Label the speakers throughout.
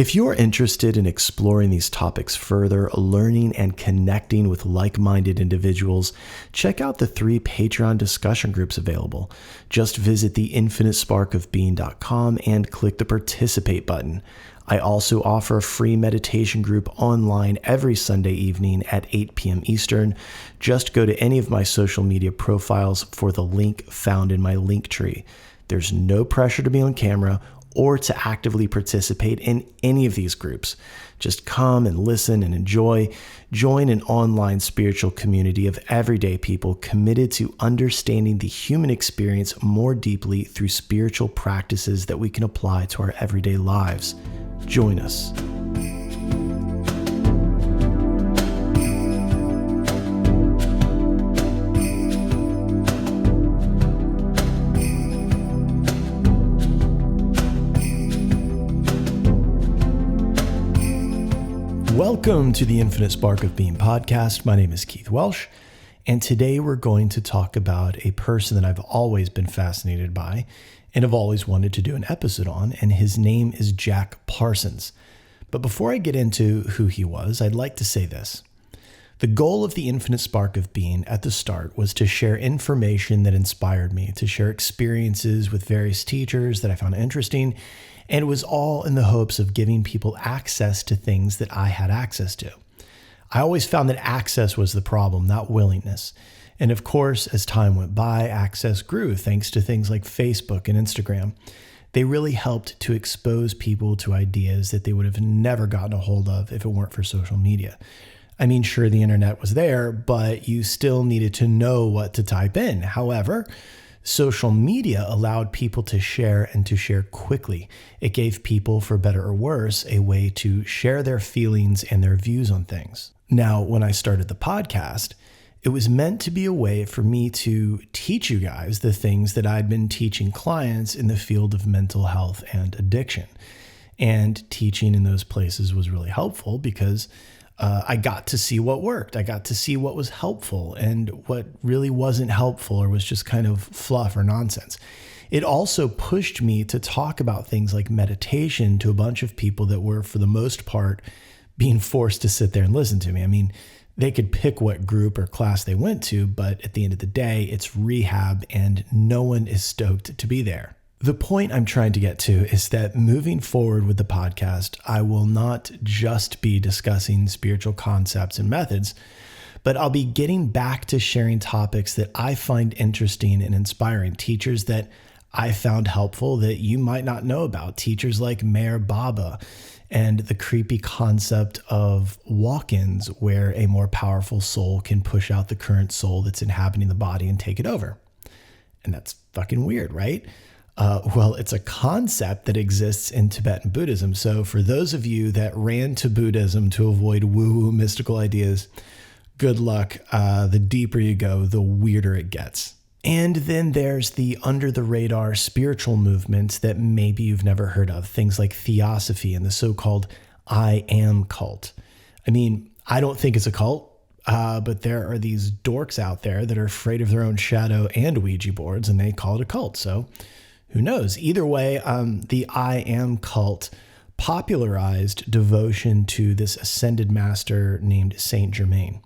Speaker 1: If you're interested in exploring these topics further, learning and connecting with like-minded individuals, check out the 3 Patreon discussion groups available. Just visit theinfinitesparkofbeing.com and click the participate button. I also offer a free meditation group online every Sunday evening at 8 p.m. Eastern. Just go to any of my social media profiles for the link found in my link tree. There's no pressure to be on camera or to actively participate in any of these groups. Just come and listen and enjoy. Join an online spiritual community of everyday people committed to understanding the human experience more deeply through spiritual practices that we can apply to our everyday lives. Join us. Welcome to the Infinite Spark of Being podcast. My name is Keith Welsh, and today we're going to talk about a person that I've always been fascinated by and have always wanted to do an episode on, and his name is Jack Parsons. But before I get into who he was, I'd like to say this. The goal of the Infinite Spark of Being at the start was to share information that inspired me, to share experiences with various teachers that I found interesting, and it was all in the hopes of giving people access to things that I had access to. I always found that access was the problem, not willingness. And of course, as time went by, access grew thanks to things like Facebook and Instagram. They really helped to expose people to ideas that they would have never gotten a hold of if it weren't for social media. I mean, sure, the internet was there, but you still needed to know what to type in. However, social media allowed people to share and to share quickly. It gave people, for better or worse, a way to share their feelings and their views on things. Now, when I started the podcast, it was meant to be a way for me to teach you guys the things that I'd been teaching clients in the field of mental health and addiction. And teaching in those places was really helpful because I got to see what worked. I got to see what was helpful and what really wasn't helpful or was just kind of fluff or nonsense. It also pushed me to talk about things like meditation to a bunch of people that were, for the most part, being forced to sit there and listen to me. I mean, they could pick what group or class they went to, but at the end of the day, it's rehab and no one is stoked to be there. The point I'm trying to get to is that moving forward with the podcast, I will not just be discussing spiritual concepts and methods, but I'll be getting back to sharing topics that I find interesting and inspiring, teachers that I found helpful that you might not know about, teachers like Mayor Baba, and the creepy concept of walk-ins where a more powerful soul can push out the current soul that's inhabiting the body and take it over. And that's fucking weird, right? Well, it's a concept that exists in Tibetan Buddhism. So for those of you that ran to Buddhism to avoid woo-woo mystical ideas, good luck. The deeper you go, the weirder it gets. And then there's the under-the-radar spiritual movements that maybe you've never heard of, things like Theosophy and the so-called I Am cult. I mean, I don't think it's a cult, but there are these dorks out there that are afraid of their own shadow and Ouija boards, and they call it a cult. So who knows? Either way, the I Am cult popularized devotion to this ascended master named Saint Germain.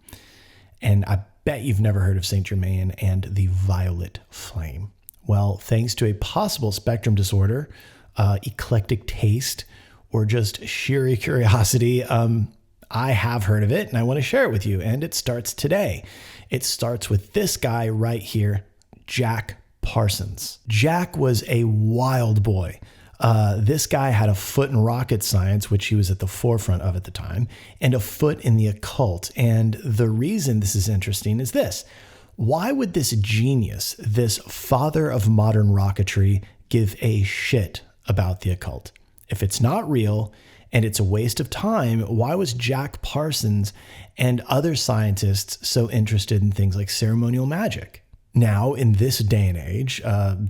Speaker 1: And I bet you've never heard of Saint Germain and the violet flame. Well, thanks to a possible spectrum disorder, eclectic taste, or just sheer curiosity, I have heard of it and I want to share it with you. And it starts today. It starts with this guy right here, Jack Parsons. Jack was a wild boy. This guy had a foot in rocket science, which he was at the forefront of at the time, and a foot in the occult. And the reason this is interesting is this. Why would this genius, this father of modern rocketry, give a shit about the occult? If it's not real and it's a waste of time, why was Jack Parsons and other scientists so interested in things like ceremonial magic? Now, in this day and age,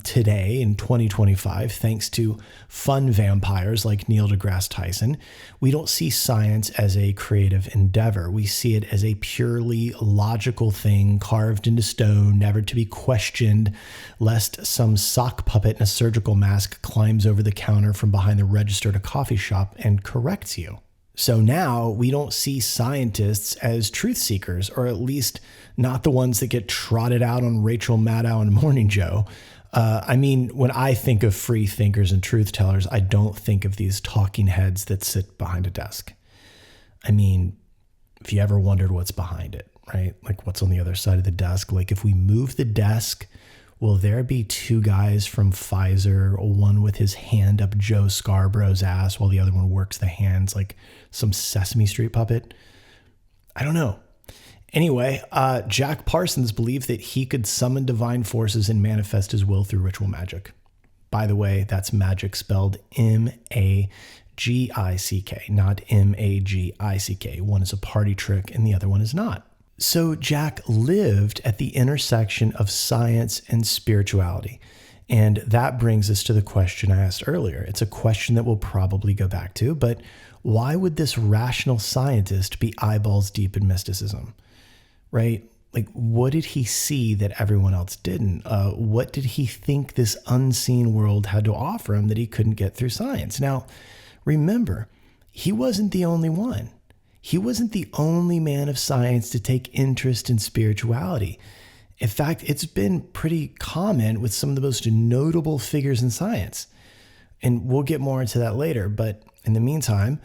Speaker 1: today in 2025, thanks to fun vampires like Neil deGrasse Tyson, we don't see science as a creative endeavor. We see it as a purely logical thing carved into stone, never to be questioned, lest some sock puppet in a surgical mask climbs over the counter from behind the register at a coffee shop and corrects you. So now we don't see scientists as truth seekers, or at least not the ones that get trotted out on Rachel Maddow and Morning Joe. When I think of free thinkers and truth tellers, I don't think of these talking heads that sit behind a desk. If you ever wondered what's behind it, right? Like what's on the other side of the desk? Like if we move the desk, will there be two guys from Pfizer, one with his hand up Joe Scarborough's ass while the other one works the hands like some Sesame Street puppet? I don't know. Anyway, Jack Parsons believed that he could summon divine forces and manifest his will through ritual magic. By the way, that's magic spelled M-A-G-I-C-K, not M-A-G-I-C-K. One is a party trick and the other one is not. So Jack lived at the intersection of science and spirituality. And that brings us to the question I asked earlier. It's a question that we'll probably go back to, but why would this rational scientist be eyeballs deep in mysticism? Right? Like, what did he see that everyone else didn't? What did he think this unseen world had to offer him that he couldn't get through science? Now, remember, he wasn't the only one. He wasn't the only man of science to take interest in spirituality. In fact, it's been pretty common with some of the most notable figures in science. And we'll get more into that later. But in the meantime,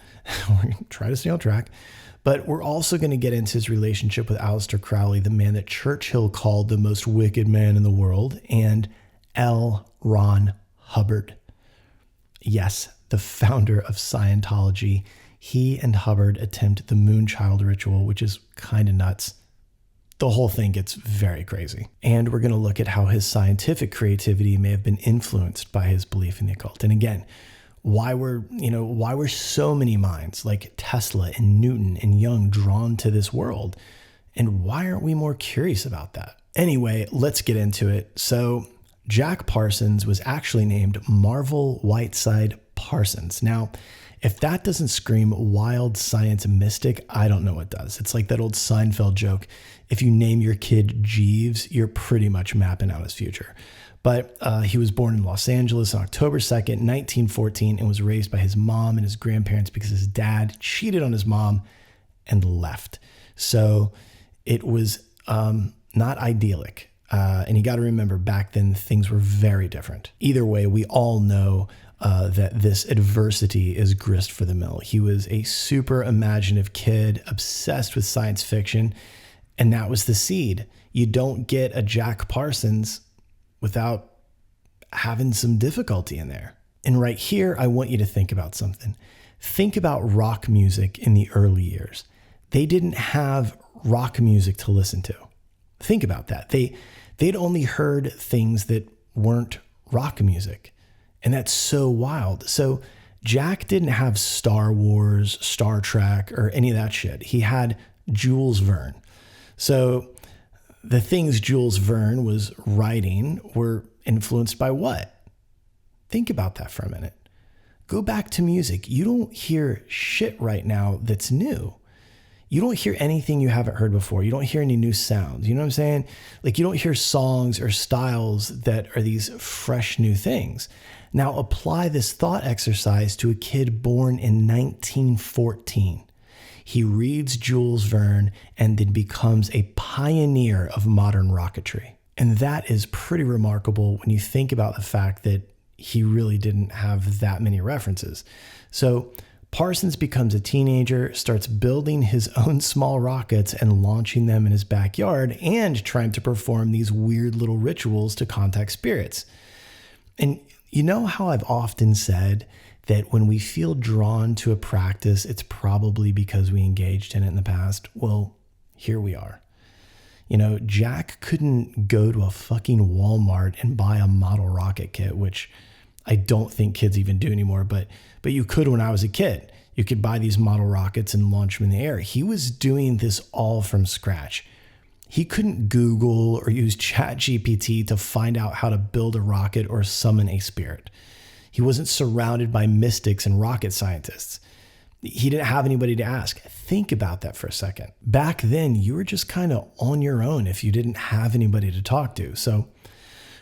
Speaker 1: we're going to try to stay on track. But we're also going to get into his relationship with Aleister Crowley, the man that Churchill called the most wicked man in the world, and L. Ron Hubbard. Yes, the founder of Scientology. He and Hubbard attempt the Moonchild ritual, which is kind of nuts. The whole thing gets very crazy. And we're going to look at how his scientific creativity may have been influenced by his belief in the occult. And again, why were so many minds like Tesla and Newton and Jung drawn to this world? And why aren't we more curious about that? Anyway, let's get into it. So Jack Parsons was actually named Marvel Whiteside Parsons. Now, if that doesn't scream wild science mystic, I don't know what does. It's like that old Seinfeld joke. If you name your kid Jeeves, you're pretty much mapping out his future. But he was born in Los Angeles on October 2nd, 1914, and was raised by his mom and his grandparents because his dad cheated on his mom and left. So it was not idyllic. And you got to remember, back then, things were very different. Either way, we all know that this adversity is grist for the mill. He was a super imaginative kid, obsessed with science fiction, and that was the seed. You don't get a Jack Parsons without having some difficulty in there. And right here, I want you to think about something. Think about rock music in the early years. They didn't have rock music to listen to. Think about that. They'd only heard things that weren't rock music. And that's so wild. So Jack didn't have Star Wars, Star Trek, or any of that shit. He had Jules Verne. So the things Jules Verne was writing were influenced by what? Think about that for a minute. Go back to music. You don't hear shit right now that's new. You don't hear anything you haven't heard before. You don't hear any new sounds. You know what I'm saying? Like, you don't hear songs or styles that are these fresh new things. Now apply this thought exercise to a kid born in 1914. He reads Jules Verne and then becomes a pioneer of modern rocketry. And that is pretty remarkable when you think about the fact that he really didn't have that many references. So Parsons becomes a teenager, starts building his own small rockets and launching them in his backyard and trying to perform these weird little rituals to contact spirits. And you know how I've often said that when we feel drawn to a practice, it's probably because we engaged in it in the past? Well, here we are. You know, Jack couldn't go to a fucking Walmart and buy a model rocket kit, which I don't think kids even do anymore, but you could when I was a kid. You could buy these model rockets and launch them in the air. He was doing this all from scratch. He couldn't Google or use ChatGPT to find out how to build a rocket or summon a spirit. He wasn't surrounded by mystics and rocket scientists. He didn't have anybody to ask. Think about that for a second. Back then, you were just kind of on your own if you didn't have anybody to talk to. So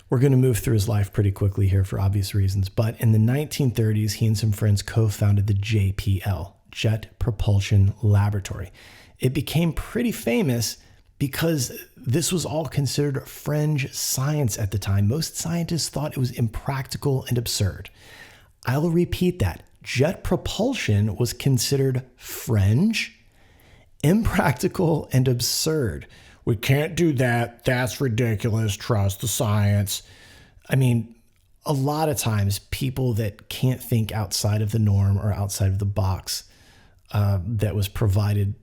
Speaker 1: we're going to move through his life pretty quickly here for obvious reasons. But in the 1930s, he and some friends co-founded the JPL, Jet Propulsion Laboratory. It became pretty famous because this was all considered fringe science at the time. Most scientists thought it was impractical and absurd. I'll repeat that. Jet propulsion was considered fringe, impractical, and absurd. We can't do that. That's ridiculous. Trust the science. I mean, a lot of times people that can't think outside of the norm or outside of the box that was provided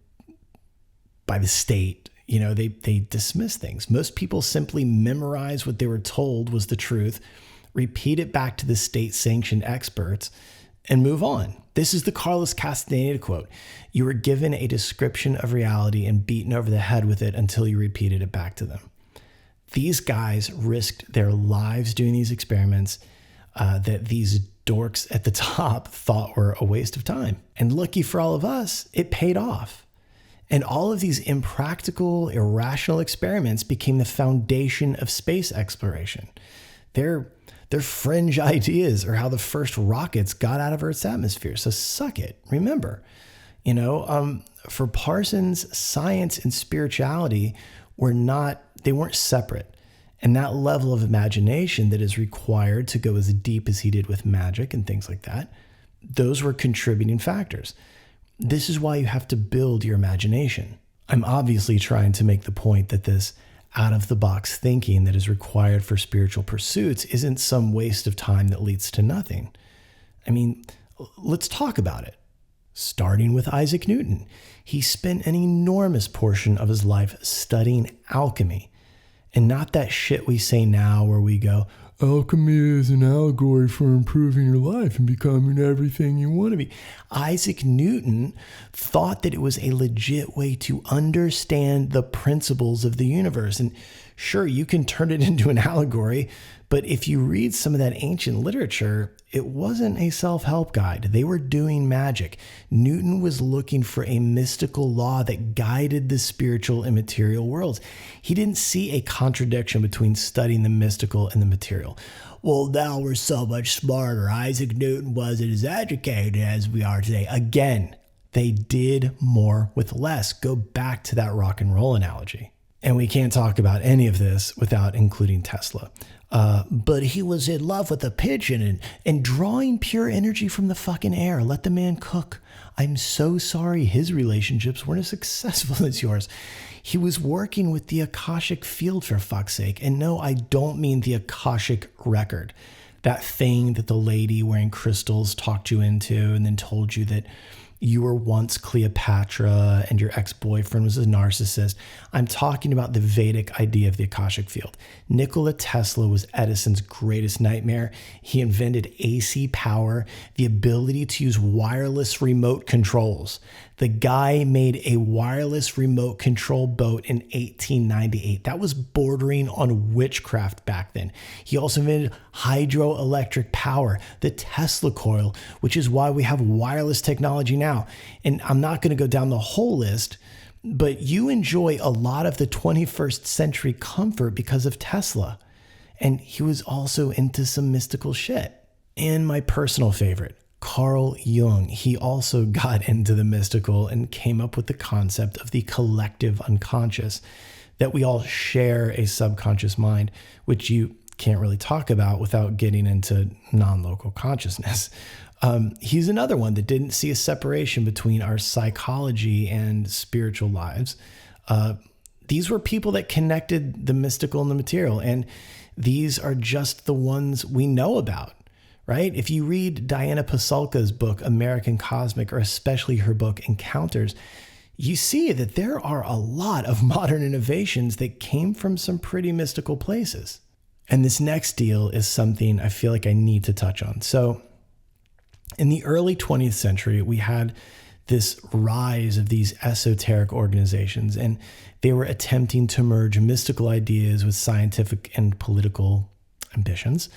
Speaker 1: by the state, they dismiss things. Most people simply memorize what they were told was the truth, repeat it back to the state-sanctioned experts, and move on. This is the Carlos Castaneda quote. You were given a description of reality and beaten over the head with it until you repeated it back to them. These guys risked their lives doing these experiments that these dorks at the top thought were a waste of time. And lucky for all of us, it paid off. And all of these impractical, irrational experiments became the foundation of space exploration. Their fringe ideas are how the first rockets got out of Earth's atmosphere. So suck it. Remember, for Parsons, science and spirituality weren't separate. And that level of imagination that is required to go as deep as he did with magic and things like that, those were contributing factors. This is why you have to build your imagination. I'm obviously trying to make the point that this out-of-the-box thinking that is required for spiritual pursuits isn't some waste of time that leads to nothing. I mean, let's talk about it. Starting with Isaac Newton. He spent an enormous portion of his life studying alchemy. And not that shit we say now where we go, alchemy is an allegory for improving your life and becoming everything you want to be. Isaac Newton thought that it was a legit way to understand the principles of the universe. And sure, you can turn it into an allegory, but if you read some of that ancient literature, it wasn't a self-help guide. They were doing magic. Newton was looking for a mystical law that guided the spiritual and material worlds. He didn't see a contradiction between studying the mystical and the material. Well, now we're so much smarter. Isaac Newton wasn't as educated as we are today. Again, they did more with less. Go back to that rock and roll analogy. And we can't talk about any of this without including Tesla. But he was in love with a pigeon and drawing pure energy from the fucking air. Let the man cook. I'm so sorry his relationships weren't as successful as yours. He was working with the Akashic field, for fuck's sake. And no, I don't mean the Akashic record. That thing that the lady wearing crystals talked you into and then told you that you were once Cleopatra and your ex-boyfriend was a narcissist. I'm talking about the Vedic idea of the Akashic field. Nikola Tesla was Edison's greatest nightmare. He invented AC power, the ability to use wireless remote controls. The guy made a wireless remote control boat in 1898. That was bordering on witchcraft back then. He also invented hydroelectric power, the Tesla coil, which is why we have wireless technology now. And I'm not going to go down the whole list, but you enjoy a lot of the 21st century comfort because of Tesla. And he was also into some mystical shit. And my personal favorite, Carl Jung, he also got into the mystical and came up with the concept of the collective unconscious, that we all share a subconscious mind, which you can't really talk about without getting into non-local consciousness. He's another one that didn't see a separation between our psychology and spiritual lives. These were people that connected the mystical and the material, and these are just the ones we know about. Right? If you read Diana Pasulka's book, American Cosmic, or especially her book, Encounters, you see that there are a lot of modern innovations that came from some pretty mystical places. And this next deal is something I feel like I need to touch on. So in the early 20th century, we had this rise of these esoteric organizations, and they were attempting to merge mystical ideas with scientific and political ambitions.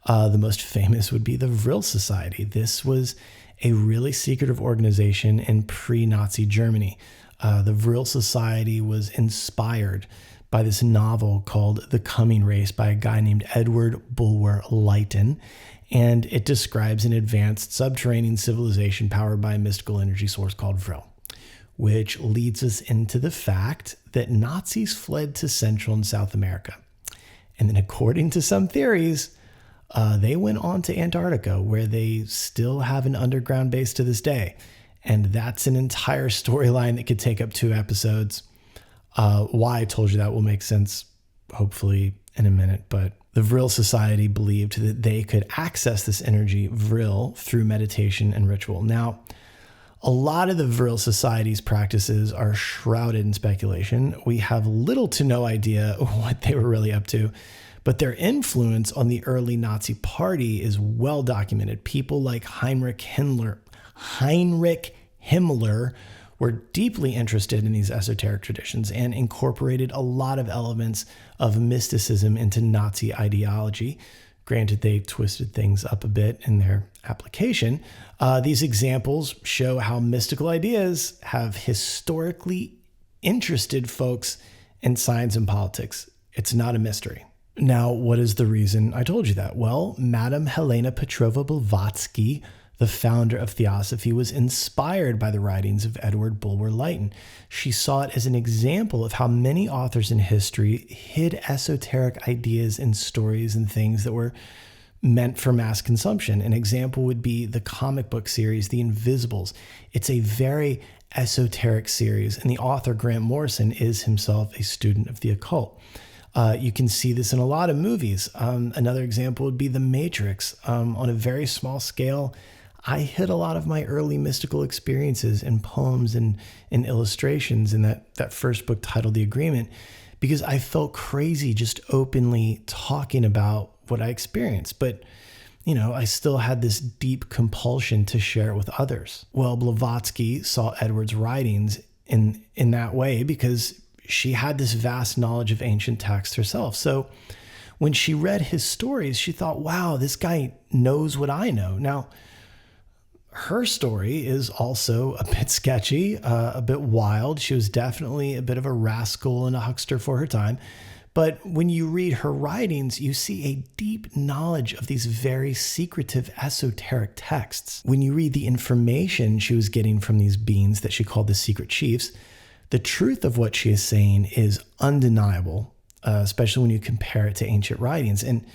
Speaker 1: The most famous would be the Vril Society. This was a really secretive organization in pre-Nazi Germany. The Vril Society was inspired by this novel called The Coming Race by a guy named Edward Bulwer Lytton, and it describes an advanced subterranean civilization powered by a mystical energy source called Vril, which leads us into the fact that Nazis fled to Central and South America. And then according to some theories, they went on to Antarctica, where they still have an underground base to this day. And that's an entire storyline that could take up 2 episodes. Why I told you that will make sense, hopefully, in a minute. But the Vril Society believed that they could access this energy, Vril, through meditation and ritual. Now, a lot of the Vril Society's practices are shrouded in speculation. We have little to no idea what they were really up to, but their influence on the early Nazi party is well documented. People like Heinrich Himmler were deeply interested in these esoteric traditions and incorporated a lot of elements of mysticism into Nazi ideology. Granted, they twisted things up a bit in their application. These examples show how mystical ideas have historically interested folks in science and politics. It's not a mystery. Now, what is the reason I told you that? Well, Madame Helena Petrova Blavatsky, the founder of Theosophy, was inspired by the writings of Edward Bulwer Lytton. She saw it as an example of how many authors in history hid esoteric ideas and stories and things that were meant for mass consumption. An example would be the comic book series, The Invisibles. It's a very esoteric series, and the author, Grant Morrison, is himself a student of the occult. You can see this in a lot of movies. Another example would be The Matrix. On a very small scale, I hid a lot of my early mystical experiences in poems and in illustrations in that first book titled The Agreement, because I felt crazy just openly talking about what I experienced. But, I still had this deep compulsion to share it with others. Well, Blavatsky saw Edward's writings in that way because she had this vast knowledge of ancient texts herself. So when she read his stories, she thought, wow, this guy knows what I know. Now, her story is also a bit sketchy, a bit wild. She was definitely a bit of a rascal and a huckster for her time. But when you read her writings, you see a deep knowledge of these very secretive, esoteric texts. When you read the information she was getting from these beings that she called the secret chiefs, the truth of what she is saying is undeniable, especially when you compare it to ancient writings. And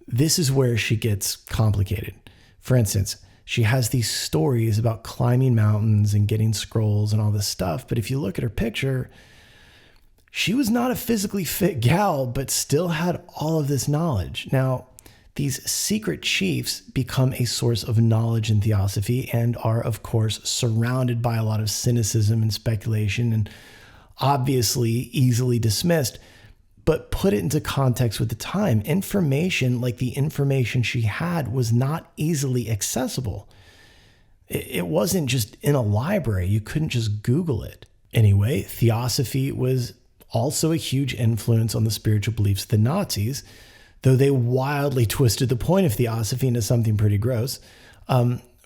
Speaker 1: this is where she gets complicated. For instance, she has these stories about climbing mountains and getting scrolls and all this stuff. But if you look at her picture, she was not a physically fit gal, but still had all of this knowledge. Now, these secret chiefs become a source of knowledge in Theosophy and are, of course, surrounded by a lot of cynicism and speculation and obviously easily dismissed. But put it into context with the time, information like the information she had was not easily accessible. It wasn't just in a library. You couldn't just Google it. Anyway, Theosophy was also a huge influence on the spiritual beliefs of the Nazis, though they wildly twisted the point of Theosophy into something pretty gross.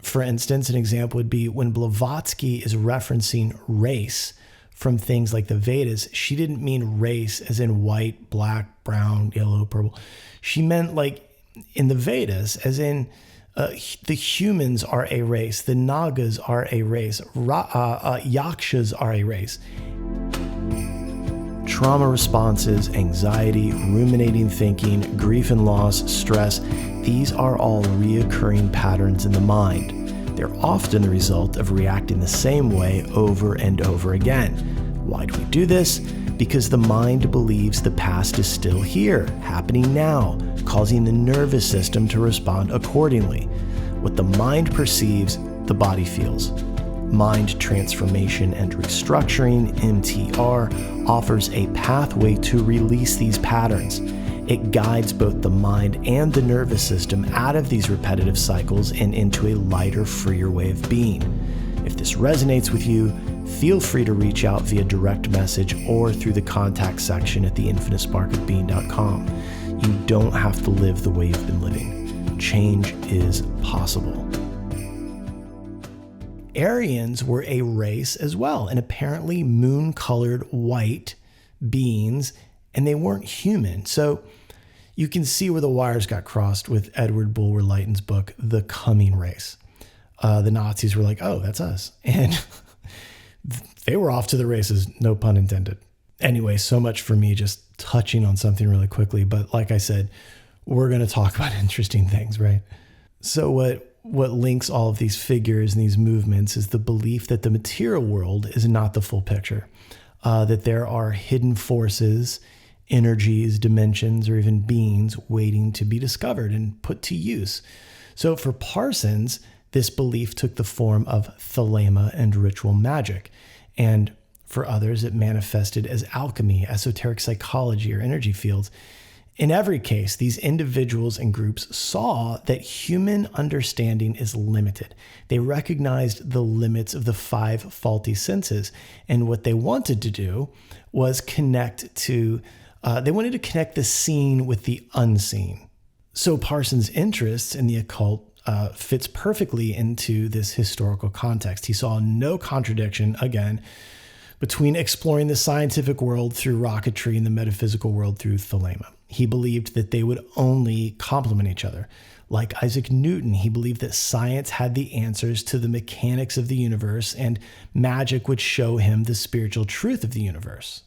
Speaker 1: For instance, an example would be when Blavatsky is referencing race from things like the Vedas, she didn't mean race as in white, black, brown, yellow, purple. She meant like in the Vedas, as in the humans are a race, the Nagas are a race, Yakshas are a race. Trauma responses, anxiety, ruminating thinking, grief and loss, stress, these are all reoccurring patterns in the mind. They're often the result of reacting the same way over and over again. Why do we do this? Because the mind believes the past is still here, happening now, causing the nervous system to respond accordingly. What the mind perceives, the body feels. Mind Transformation and Restructuring, MTR, offers a pathway to release these patterns. It guides both the mind and the nervous system out of these repetitive cycles and into a lighter, freer way of being. If this resonates with you, feel free to reach out via direct message or through the contact section at theinfinitesparkofbeing.com. You don't have to live the way you've been living. Change is possible. Aryans were a race as well, and apparently moon-colored white beings, and they weren't human. So you can see where the wires got crossed with Edward Bulwer Lytton's book, The Coming Race. The Nazis were like, oh, that's us. And they were off to the races, no pun intended. Anyway, so much for me just touching on something really quickly. But like I said, we're going to talk about interesting things, right? So what links all of these figures and these movements is the belief that the material world is not the full picture, that there are hidden forces, energies, dimensions, or even beings waiting to be discovered and put to use. So for Parsons, this belief took the form of Thelema and ritual magic. And for others, it manifested as alchemy, esoteric psychology, or energy fields. In every case, these individuals and groups saw that human understanding is limited. They recognized the limits of the 5 faulty senses. And what they wanted to do was they wanted to connect the seen with the unseen. So Parsons' interests in the occult fits perfectly into this historical context. He saw no contradiction, again, between exploring the scientific world through rocketry and the metaphysical world through Thelema. He believed that they would only complement each other. Like Isaac Newton, he believed that science had the answers to the mechanics of the universe, and magic would show him the spiritual truth of the universe.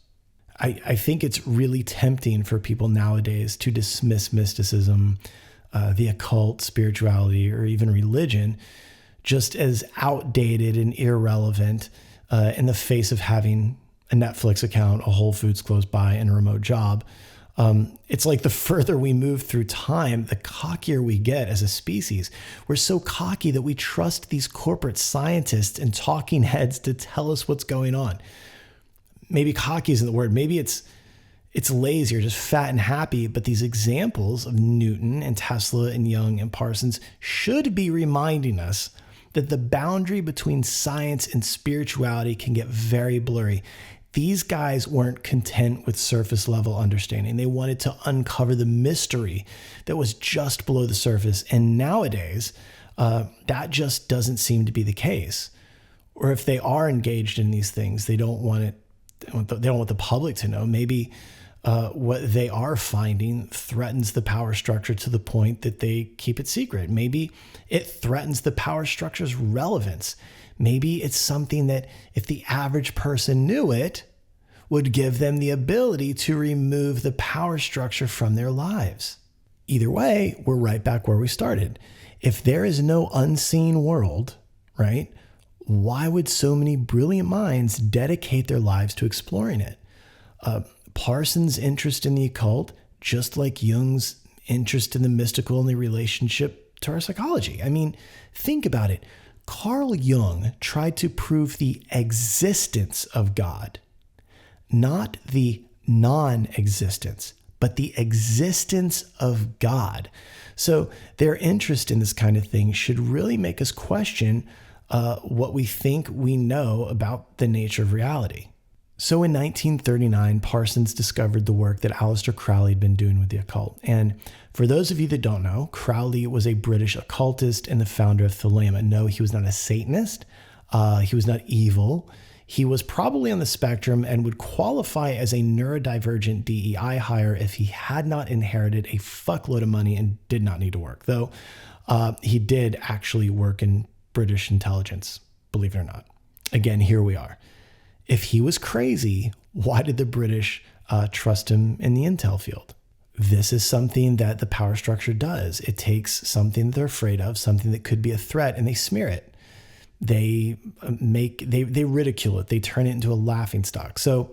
Speaker 1: I think it's really tempting for people nowadays to dismiss mysticism, the occult, spirituality, or even religion just as outdated and irrelevant in the face of having a Netflix account, a Whole Foods close by, and a remote job. It's like the further we move through time, the cockier we get as a species. We're so cocky that we trust these corporate scientists and talking heads to tell us what's going on. Maybe cocky isn't the word. Maybe it's lazy or just fat and happy. But these examples of Newton and Tesla and Jung and Parsons should be reminding us that the boundary between science and spirituality can get very blurry. These guys weren't content with surface level understanding. They wanted to uncover the mystery that was just below the surface. And nowadays, that just doesn't seem to be the case. Or if they are engaged in these things, they don't want the public to know. Maybe what they are finding threatens the power structure to the point that they keep it secret. Maybe it threatens the power structure's relevance. Maybe it's something that if the average person knew it, would give them the ability to remove the power structure from their lives. Either way, we're right back where we started. If there is no unseen world, right, why would so many brilliant minds dedicate their lives to exploring it? Parsons' interest in the occult, just like Jung's interest in the mystical and the relationship to our psychology. I mean, think about it. Carl Jung tried to prove the existence of God, not the non-existence, but the existence of God. So their interest in this kind of thing should really make us question what we think we know about the nature of reality. So in 1939, Parsons discovered the work that Aleister Crowley had been doing with the occult. And for those of you that don't know, Crowley was a British occultist and the founder of Thelema. No, he was not a Satanist. He was not evil. He was probably on the spectrum and would qualify as a neurodivergent DEI hire if he had not inherited a fuckload of money and did not need to work. Though he did actually work in British intelligence, believe it or not. Again, here we are. If he was crazy, why did the British trust him in the intel field? This is something that the power structure does. It takes something that they're afraid of, something that could be a threat, and they smear it. They ridicule it. They turn it into a laughingstock. So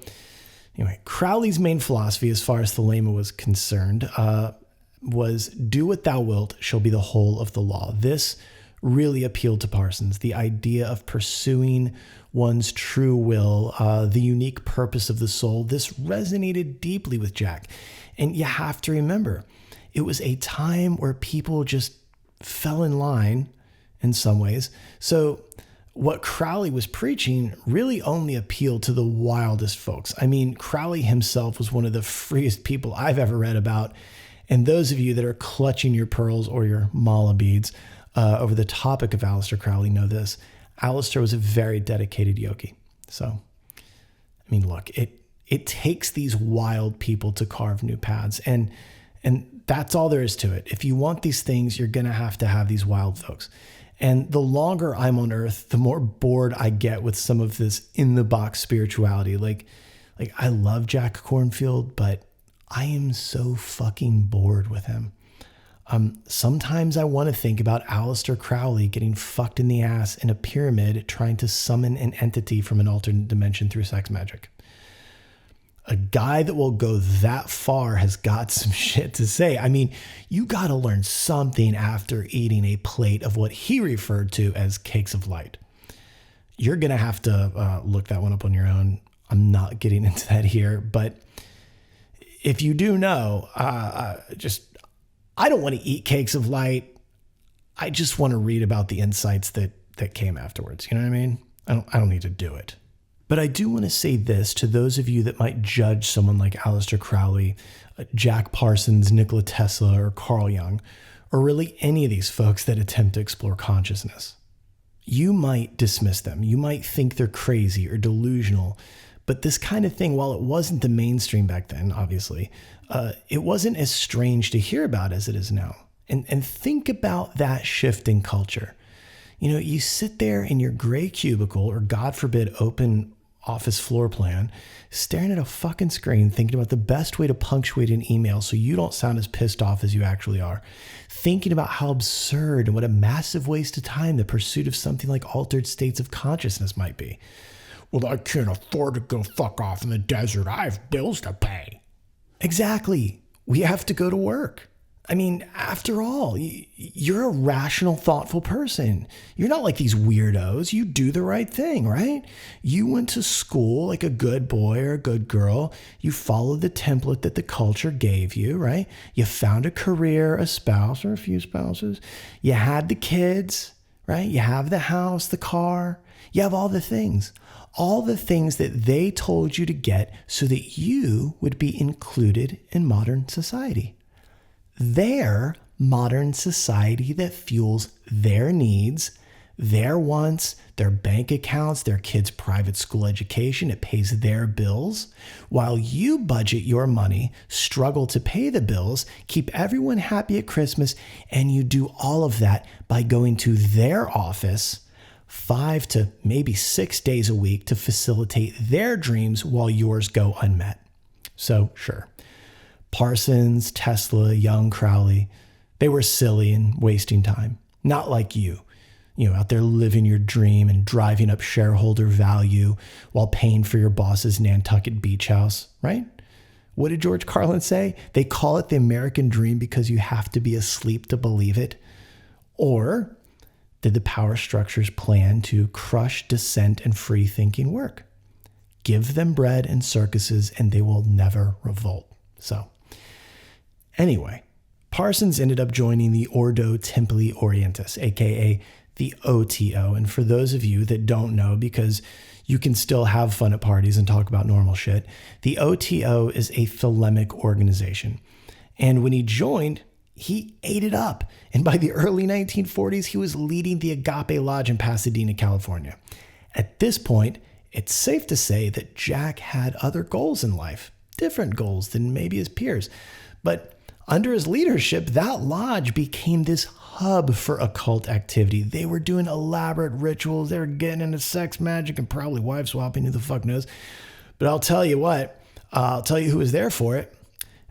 Speaker 1: anyway, Crowley's main philosophy as far as Thelema was concerned was do what thou wilt shall be the whole of the law. This really appealed to Parsons, the idea of pursuing one's true will, the unique purpose of the soul. This resonated deeply with Jack. And you have to remember, it was a time where people just fell in line in some ways. So what Crowley was preaching really only appealed to the wildest folks. I mean, Crowley himself was one of the freest people I've ever read about. And those of you that are clutching your pearls or your mala beads over the topic of Aleister Crowley know this. Aleister was a very dedicated yogi. So, I mean, look, it takes these wild people to carve new paths. And that's all there is to it. If you want these things, you're going to have these wild folks. And the longer I'm on earth, the more bored I get with some of this in the box spirituality. Like I love Jack Kornfield, but I am so fucking bored with him. Sometimes I want to think about Aleister Crowley getting fucked in the ass in a pyramid trying to summon an entity from an alternate dimension through sex magic. A guy that will go that far has got some shit to say. I mean, you got to learn something after eating a plate of what he referred to as cakes of light. You're going to have to look that one up on your own. I'm not getting into that here, but if you do know, I don't want to eat cakes of light. I just want to read about the insights that came afterwards. You know what I mean? I don't need to do it. But I do want to say this to those of you that might judge someone like Aleister Crowley, Jack Parsons, Nikola Tesla, or Carl Jung, or really any of these folks that attempt to explore consciousness. You might dismiss them. You might think they're crazy or delusional. But this kind of thing, while it wasn't the mainstream back then, obviously, it wasn't as strange to hear about as it is now. And think about that shift in culture. You know, you sit there in your gray cubicle, or God forbid, open office floor plan, staring at a fucking screen, thinking about the best way to punctuate an email so you don't sound as pissed off as you actually are. Thinking about how absurd and what a massive waste of time the pursuit of something like altered states of consciousness might be. Well, I can't afford to go fuck off in the desert. I have bills to pay. Exactly. We have to go to work. I mean, after all, you're a rational, thoughtful person. You're not like these weirdos. You do the right thing, right? You went to school like a good boy or a good girl. You followed the template that the culture gave you, right? You found a career, a spouse or a few spouses. You had the kids, right? You have the house, the car. You have all the things. All the things that they told you to get so that you would be included in modern society. Their modern society that fuels their needs, their wants, their bank accounts, their kids' private school education. It pays their bills. While you budget your money, struggle to pay the bills, keep everyone happy at Christmas, and you do all of that by going to their office 5 to maybe 6 days a week to facilitate their dreams while yours go unmet. So, sure. Parsons, Tesla, Jung, Crowley, they were silly and wasting time. Not like you out there living your dream and driving up shareholder value while paying for your boss's Nantucket beach house, right? What did George Carlin say? They call it the American dream because you have to be asleep to believe it. Or did the power structures plan to crush dissent and free thinking work? Give them bread and circuses and they will never revolt. So, anyway, Parsons ended up joining the Ordo Templi Orientis, aka the OTO. And for those of you that don't know, because you can still have fun at parties and talk about normal shit, the OTO is a Thelemic organization. And when he joined, he ate it up. And by the early 1940s, he was leading the Agape Lodge in Pasadena, California. At this point, it's safe to say that Jack had other goals in life, different goals than maybe his peers. But under his leadership, that lodge became this hub for occult activity. They were doing elaborate rituals. They were getting into sex magic and probably wife swapping, who the fuck knows. But I'll tell you what, I'll tell you who was there for it.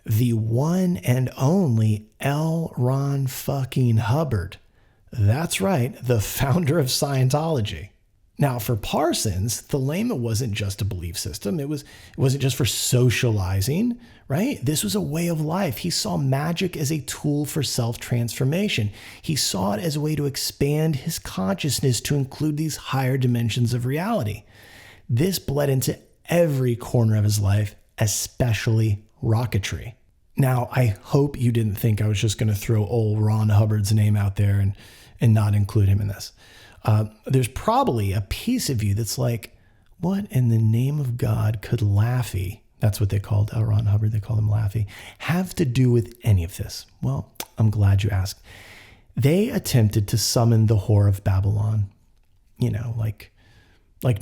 Speaker 1: The one and only L. Ron fucking Hubbard. That's right, the founder of Scientology. Now, for Parsons, Thelema wasn't just a belief system. It wasn't just for socializing, right? This was a way of life. He saw magic as a tool for self-transformation. He saw it as a way to expand his consciousness to include these higher dimensions of reality. This bled into every corner of his life, especially rocketry. Now, I hope you didn't think I was just going to throw old Ron Hubbard's name out there and not include him in this. There's probably a piece of you that's like, what in the name of God could Laffy, that's what they called L. Ron Hubbard, they called him Laffy, have to do with any of this? Well, I'm glad you asked. They attempted to summon the whore of Babylon, like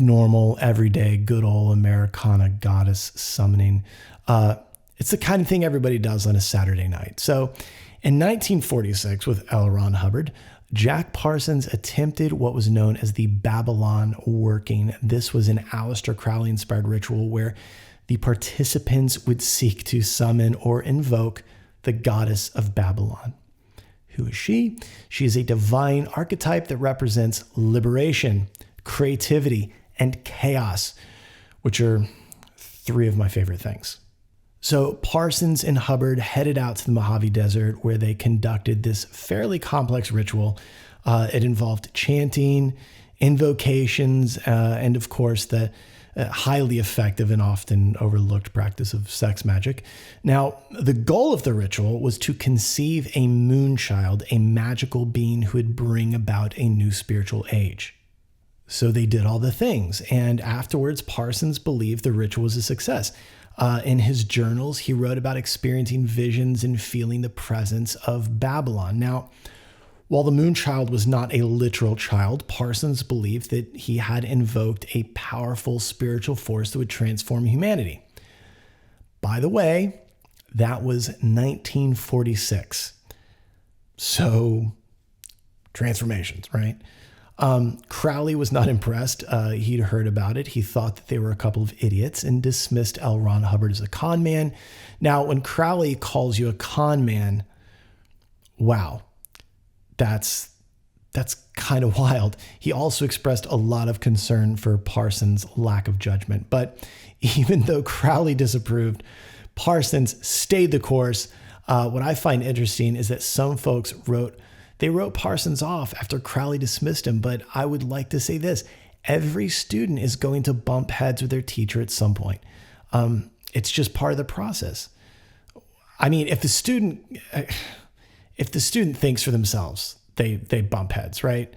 Speaker 1: normal, everyday, good old Americana goddess summoning. It's the kind of thing everybody does on a Saturday night. So in 1946, with L. Ron Hubbard, Jack Parsons attempted what was known as the Babylon working. This was an Aleister Crowley inspired ritual where the participants would seek to summon or invoke the goddess of Babylon. Who is she? She is a divine archetype that represents liberation, creativity, and chaos, which are three of my favorite things. So Parsons and Hubbard headed out to the Mojave Desert where they conducted this fairly complex ritual. It involved chanting, invocations, and of course the highly effective and often overlooked practice of sex magic. Now, the goal of the ritual was to conceive a moon child, a magical being who would bring about a new spiritual age. So they did all the things, and afterwards Parsons believed the ritual was a success. In his journals, he wrote about experiencing visions and feeling the presence of Babylon. Now, while the moon child was not a literal child, Parsons believed that he had invoked a powerful spiritual force that would transform humanity. By the way, that was 1946. So, transformations, right? Crowley was not impressed. He'd heard about it. He thought that they were a couple of idiots and dismissed L. Ron Hubbard as a con man. Now, when Crowley calls you a con man, wow, that's kind of wild. He also expressed a lot of concern for Parsons' lack of judgment. But even though Crowley disapproved, Parsons stayed the course. What I find interesting is that some folks wrote Parsons off after Crowley dismissed him, but I would like to say this. Every student is going to bump heads with their teacher at some point. It's just part of the process. I mean, if the student thinks for themselves, they bump heads, right?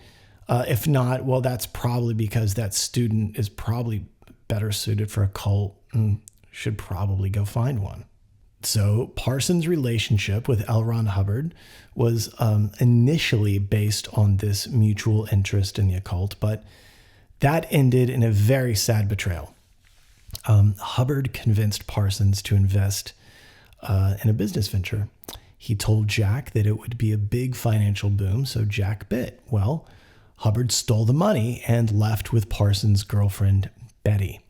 Speaker 1: If not, well, that's probably because that student is probably better suited for a cult and should probably go find one. So Parsons' relationship with L. Ron Hubbard was initially based on this mutual interest in the occult, but that ended in a very sad betrayal. Hubbard convinced Parsons to invest in a business venture. He told Jack that it would be a big financial boom, so Jack bit. Well, Hubbard stole the money and left with Parsons' girlfriend, Betty.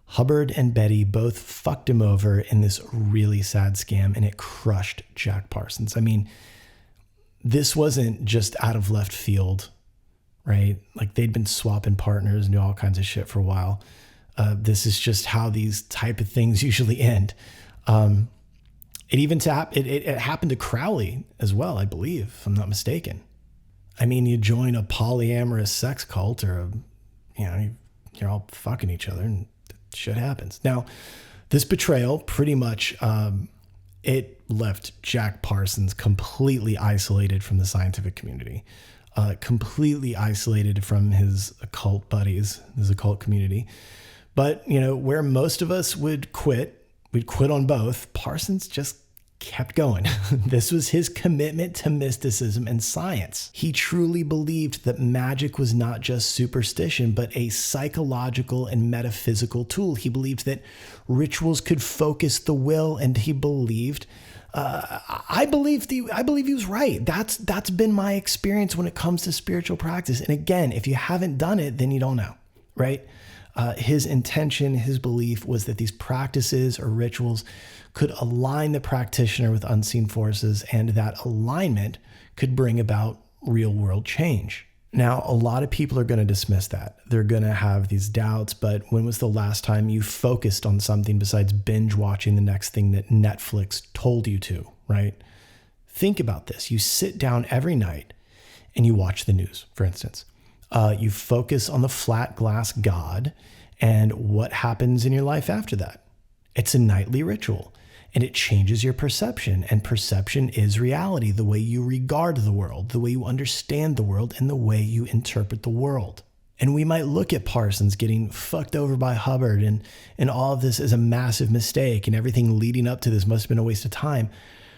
Speaker 1: Hubbard and Betty both fucked him over in this really sad scam, and it crushed Jack Parsons. I mean, this wasn't just out of left field, right? Like they'd been swapping partners and do all kinds of shit for a while. This is just how these type of things usually end. It happened to Crowley as well, I believe, if I'm not mistaken. I mean, you join a polyamorous sex cult or you're all fucking each other and shit happens. Now, this betrayal pretty much, it left Jack Parsons completely isolated from the scientific community, completely isolated from his occult buddies, his occult community. But, where most of us would quit, we'd quit on both, Parsons just kept going. This was his commitment to mysticism and science. He truly believed that magic was not just superstition, but a psychological and metaphysical tool. He believed that rituals could focus the will, and he believed, I believe he was right. That's been my experience when it comes to spiritual practice. And again, if you haven't done it, then you don't know, right? His intention, his belief was that these practices or rituals could align the practitioner with unseen forces, and that alignment could bring about real world change. Now, a lot of people are going to dismiss that. They're going to have these doubts, but when was the last time you focused on something besides binge watching the next thing that Netflix told you to, right? Think about this. You sit down every night and you watch the news, for instance. You focus on the flat glass God and what happens in your life after that. It's a nightly ritual. and it changes your perception. And perception is reality, the way you regard the world, the way you understand the world, and the way you interpret the world. And we might look at Parsons getting fucked over by Hubbard and all of this as a massive mistake, and everything leading up to this must have been a waste of time.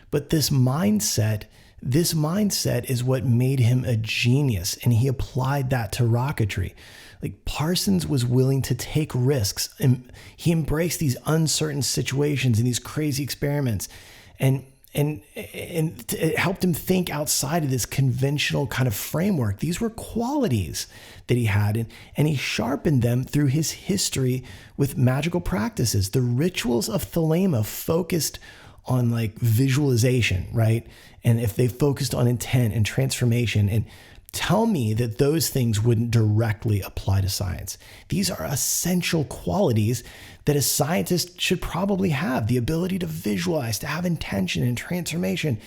Speaker 1: But this mindset is what made him a genius, and he applied that to rocketry. Like, Parsons was willing to take risks, and he embraced these uncertain situations and these crazy experiments, and it helped him think outside of this conventional kind of framework. These were qualities that he had, and he sharpened them through his history with magical practices. The rituals of Thelema focused on like visualization, right? And if they focused on intent and transformation, and tell me that those things wouldn't directly apply to science. These are essential qualities that a scientist should probably have: the ability to visualize, to have intention and transformation.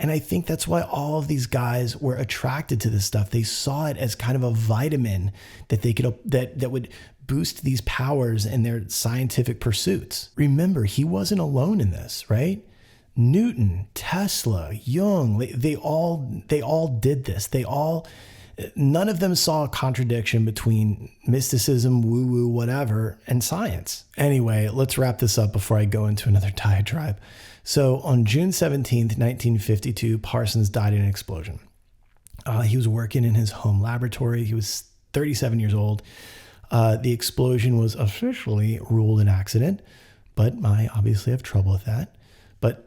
Speaker 1: And I think that's why all of these guys were attracted to this stuff. They saw it as kind of a vitamin that they could that would boost these powers in their scientific pursuits. Remember, he wasn't alone in this, right? Newton, Tesla, Jung, they all did this. None of them saw a contradiction between mysticism, woo-woo, whatever, and science. Anyway, let's wrap this up before I go into another diatribe. So on June 17th, 1952, Parsons died in an explosion. He was working in his home laboratory. He was 37 years old. The explosion was officially ruled an accident, but I obviously have trouble with that. But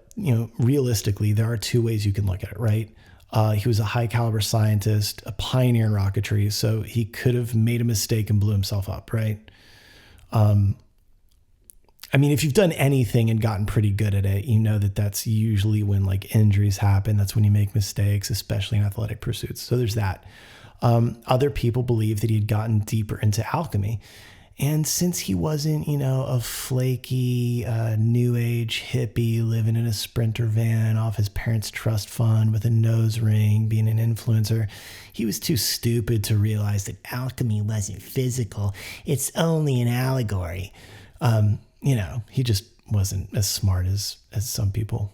Speaker 1: realistically, there are two ways you can look at it, right? He was a high caliber scientist, a pioneer in rocketry, so he could have made a mistake and blew himself up, right? If you've done anything and gotten pretty good at it, you know that that's usually when like injuries happen. That's when you make mistakes, especially in athletic pursuits. So there's that. Other people believe that he had gotten deeper into alchemy. And since he wasn't, a flaky, new age hippie living in a Sprinter van off his parents' trust fund with a nose ring, being an influencer, he was too stupid to realize that alchemy wasn't physical. It's only an allegory. He just wasn't as smart as some people.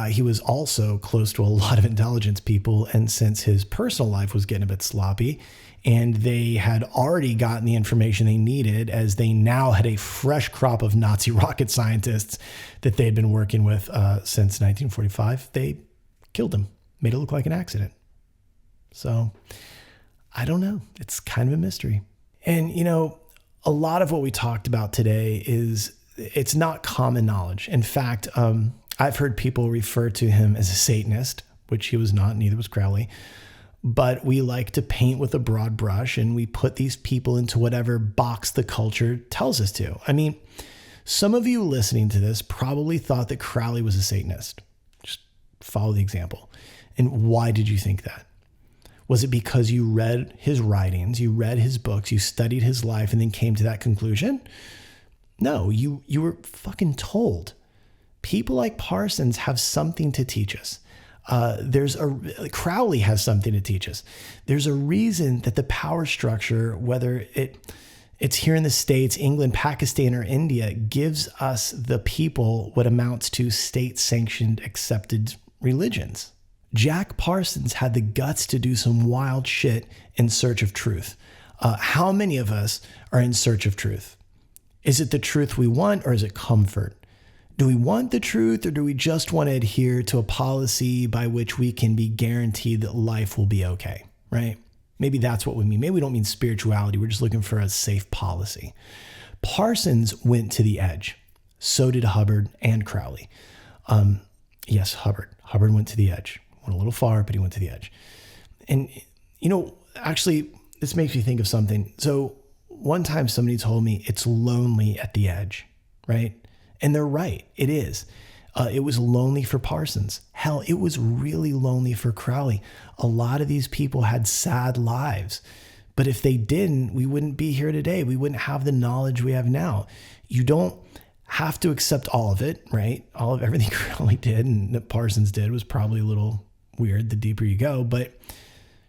Speaker 1: He was also close to a lot of intelligence people. And since his personal life was getting a bit sloppy, and they had already gotten the information they needed, as they now had a fresh crop of Nazi rocket scientists that they had been working with since 1945, they killed him, made it look like an accident. So I don't know. It's kind of a mystery. And, a lot of what we talked about today it's not common knowledge. In fact, I've heard people refer to him as a Satanist, which he was not, neither was Crowley. But we like to paint with a broad brush, and we put these people into whatever box the culture tells us to. Some of you listening to this probably thought that Crowley was a Satanist. Just follow the example. And why did you think that? Was it because you read his writings, you read his books, you studied his life, and then came to that conclusion? No, you were fucking told. People like Parsons have something to teach us. Crowley has something to teach us. There's a reason that the power structure, whether it's here in the States, England, Pakistan, or India, gives us the people what amounts to state-sanctioned, accepted religions. Jack Parsons had the guts to do some wild shit in search of truth. How many of us are in search of truth? Is it the truth we want, or is it comfort? Do we want the truth, or do we just want to adhere to a policy by which we can be guaranteed that life will be okay, right? Maybe that's what we mean. Maybe we don't mean spirituality. We're just looking for a safe policy. Parsons went to the edge. So did Hubbard and Crowley. Yes, Hubbard. Hubbard went to the edge. Went a little far, but he went to the edge. And, actually, this makes me think of something. So one time somebody told me it's lonely at the edge, right? And they're right. It is. It was lonely for Parsons. Hell, it was really lonely for Crowley. A lot of these people had sad lives. But if they didn't, we wouldn't be here today. We wouldn't have the knowledge we have now. You don't have to accept all of it, right? All of everything Crowley did and that Parsons did was probably a little weird the deeper you go. But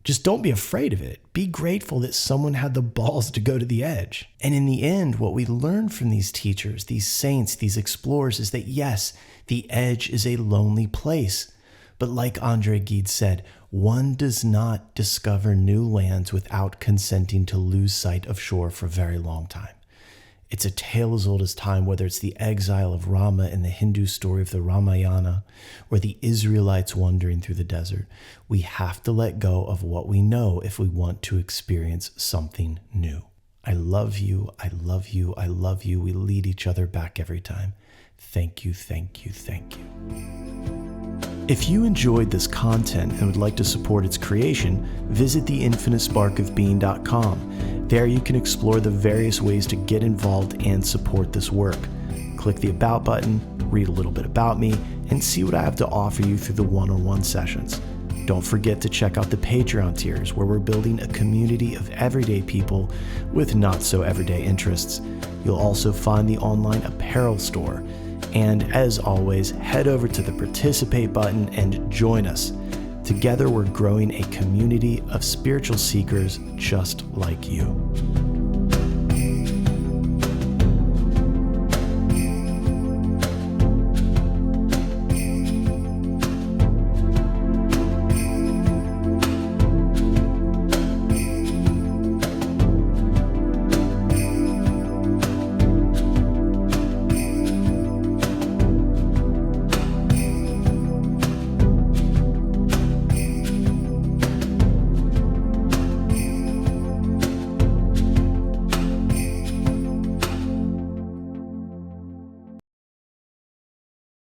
Speaker 1: Just don't be afraid of it. Be grateful that someone had the balls to go to the edge. And in the end, what we learn from these teachers, these saints, these explorers is that yes, the edge is a lonely place. But like Andre Gide said, one does not discover new lands without consenting to lose sight of shore for a very long time. It's a tale as old as time, whether it's the exile of Rama in the Hindu story of the Ramayana or the Israelites wandering through the desert. We have to let go of what we know if we want to experience something new. I love you. I love you. I love you. We lead each other back every time. Thank you. Thank you. Thank you. If you enjoyed this content and would like to support its creation, visit theinfinitesparkofbeing.com. There you can explore the various ways to get involved and support this work. Click the About button, read a little bit about me, and see what I have to offer you through the one-on-one sessions. Don't forget to check out the Patreon tiers, where we're building a community of everyday people with not-so-everyday interests. You'll also find the online apparel store. And as always, head over to the Participate button and join us. Together, we're growing a community of spiritual seekers just like you.